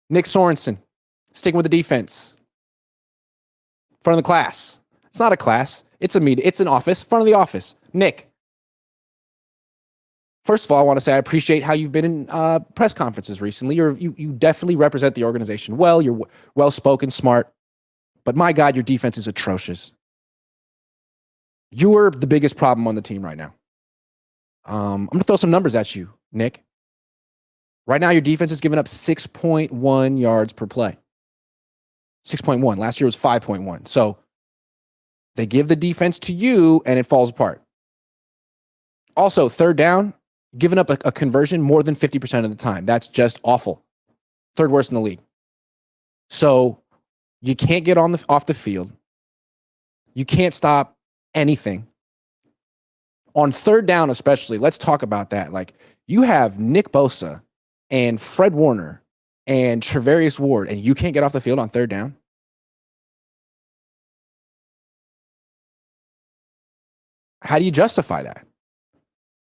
Nick Sorensen, sticking with the defense. Front of the class. It's not a class. It's a meeting. It's an office. Front of the office. Nick. First of all, I want to say I appreciate how you've been in press conferences recently. You definitely represent the organization well. You're well-spoken, smart. But my God, your defense is atrocious. You are the biggest problem on the team right now. I'm going to throw some numbers at you, Nick. Right now, your defense is giving up 6.1 yards per play. 6.1. Last year was 5.1. So they give the defense to you, and it falls apart. Also, third down, giving up a conversion more than 50% of the time. That's just awful. Third worst in the league. So you can't get off the field. You can't stop anything. On third down especially, let's talk about that. Like, you have Nick Bosa and Fred Warner and Trevarius Ward, and you can't get off the field on third down? How do you justify that?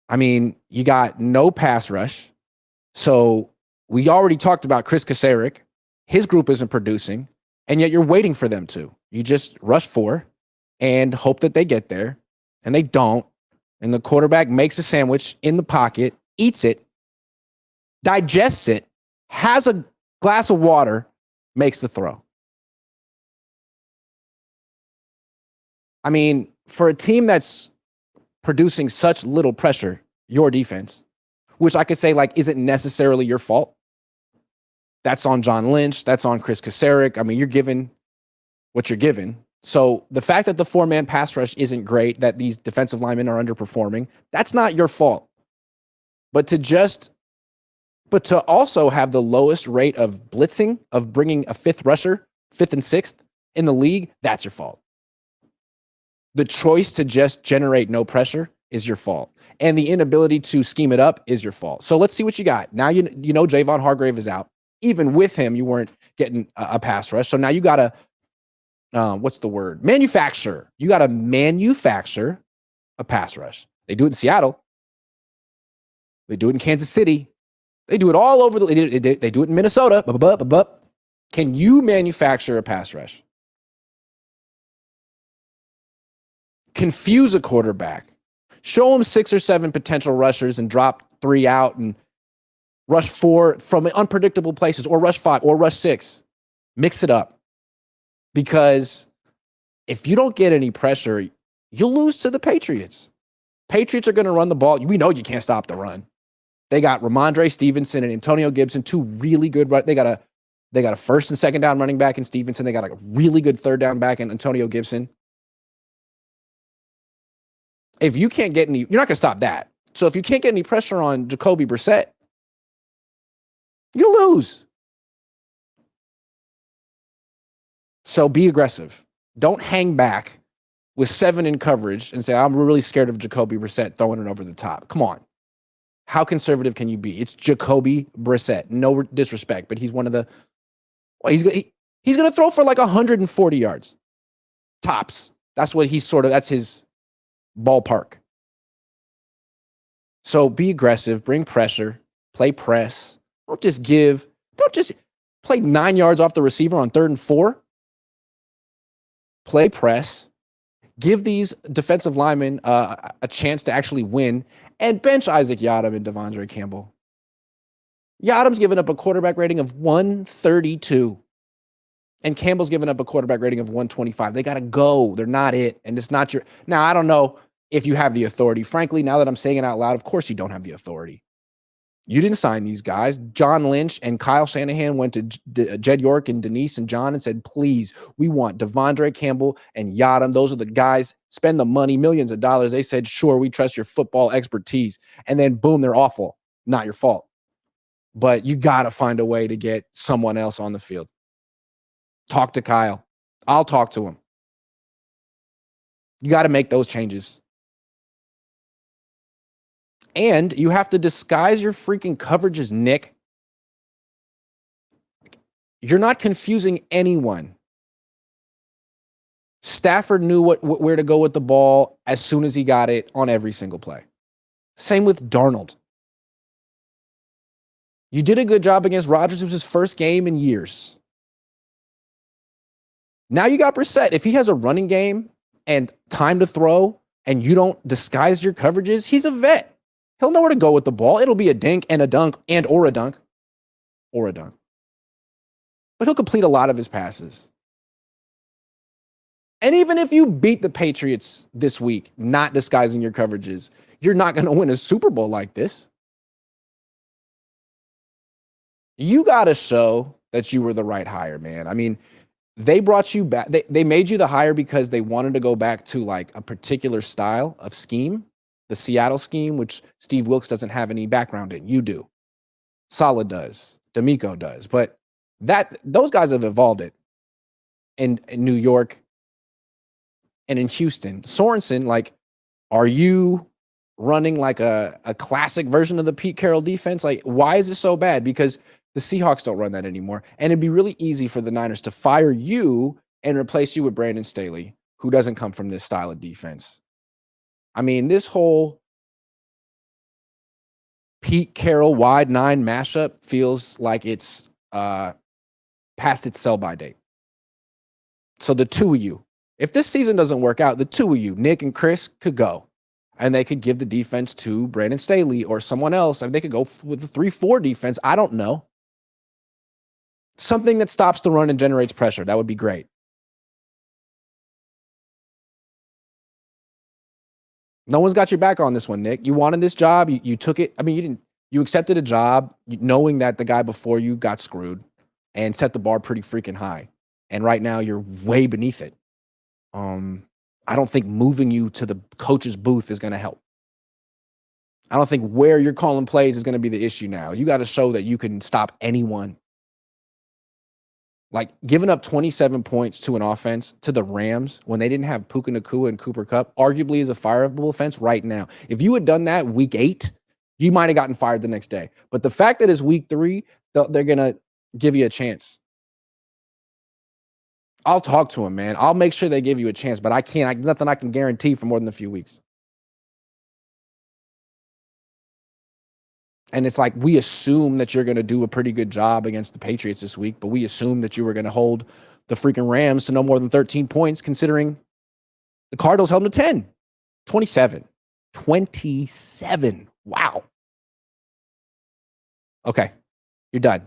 I mean, you got no pass rush. So we already talked about Chris Kasarik. His group isn't producing, and yet you're waiting for them to. You just rush 4 and hope that they get there, and they don't. And the quarterback makes a sandwich in the pocket, eats it, digests it, has a glass of water, makes the throw. I mean, for a team that's producing such little pressure, your defense, which I could say, like, isn't necessarily your fault. That's on John Lynch. That's on Chris Kasarik. I mean, you're given what you're given. So the fact that the 4-man pass rush isn't great, that these defensive linemen are underperforming, that's not your fault. But to also have the lowest rate of blitzing, of bringing a 5th rusher, 5th and 6th in the league, that's your fault. The choice to just generate no pressure is your fault. And the inability to scheme it up is your fault. So let's see what you got. Now you know Javon Hargrave is out. Even with him, you weren't getting a pass rush. So now you got to, what's the word? Manufacture. You got to manufacture a pass rush. They do it in Seattle. They do it in Kansas City. They do it all over. They do it in Minnesota. Can you manufacture a pass rush? Confuse a quarterback. Show him 6 or 7 potential rushers and drop 3 out and rush 4 from unpredictable places, or rush 5 or rush 6. Mix it up. Because if you don't get any pressure, you'll lose to the Patriots. Patriots are going to run the ball. We know you can't stop the run. They got Ramondre Stevenson and Antonio Gibson, 2 really good They got a first and second down running back in Stevenson. They got a really good third down back in Antonio Gibson. If you can't get any, you're not going to stop that. So if you can't get any pressure on Jacoby Brissett, you lose. So be aggressive. Don't hang back with 7 in coverage and say, I'm really scared of Jacoby Brissett throwing it over the top. Come on. How conservative can you be? It's Jacoby Brissett. No disrespect, but he's one of the, well, he's going to throw for like 140 yards. Tops. That's what that's his ballpark. So be aggressive, bring pressure, play press. Don't just play 9 yards off the receiver on 3rd and 4. Play press. Give these defensive linemen a chance to actually win, and bench Isaac Yiadom and Devondre Campbell. Yiadom's given up a quarterback rating of 132, and Campbell's given up a quarterback rating of 125. They got to go. They're not it, and it's not your. Now, I don't know if you have the authority. Frankly, now that I'm saying it out loud, of course you don't have the authority. You didn't sign these guys. John Lynch and Kyle Shanahan went to Jed York and Denise and John and said, please, we want Devondre Campbell and Yiadom. Those are the guys. Spend the money, millions of dollars. They said, sure, we trust your football expertise. And then, boom, they're awful. Not your fault. But you got to find a way to get someone else on the field. Talk to Kyle. I'll talk to him. You got to make those changes. And you have to disguise your freaking coverages, Nick. You're not confusing anyone. Stafford knew where to go with the ball as soon as he got it on every single play. Same with Darnold. You did a good job against Rodgers. It was his first game in years. Now you got Brissett. If he has a running game and time to throw and you don't disguise your coverages, he's a vet. He'll know where to go with the ball. It'll be a dink and a dunk or a dunk. Or a dunk. But he'll complete a lot of his passes. And even if you beat the Patriots this week, not disguising your coverages, you're not going to win a Super Bowl like this. You got to show that you were the right hire, man. I mean, they brought you back. They made you the hire because they wanted to go back to like a particular style of scheme, the Seattle scheme, which Steve Wilkes doesn't have any background in. You do. Saleh does. D'Amico does. But those guys have evolved it in New York and in Houston. Sorensen, like, are you running like a classic version of the Pete Carroll defense? Like, why is this so bad? Because the Seahawks don't run that anymore. And it'd be really easy for the Niners to fire you and replace you with Brandon Staley, who doesn't come from this style of defense. I mean, this whole Pete Carroll wide nine mashup feels like it's past its sell-by date. So the two of you, if this season doesn't work out, the two of you, Nick and Chris, could go. And they could give the defense to Brandon Staley or someone else. And they could go with the 3-4 defense. I don't know. Something that stops the run and generates pressure. That would be great. No one's got your back on this one, Nick. You wanted this job. You took it. I mean, you accepted a job knowing that the guy before you got screwed and set the bar pretty freaking high. And right now you're way beneath it. I don't think moving you to the coach's booth is going to help. I don't think where you're calling plays is going to be the issue now. You got to show that you can stop anyone. Like giving up 27 points to an offense, to the Rams, when they didn't have Puka Nacua and Cooper Kupp, arguably is a fireable offense right now. If you had done that week 8, you might have gotten fired the next day. But the fact that it's week 3, they're going to give you a chance. I'll talk to him, man. I'll make sure they give you a chance, but there's nothing I can guarantee for more than a few weeks. And it's like, we assume that you're going to do a pretty good job against the Patriots this week, but we assume that you were going to hold the freaking Rams to no more than 13 points, considering the Cardinals held them to 10. 27. Wow. Okay. You're done.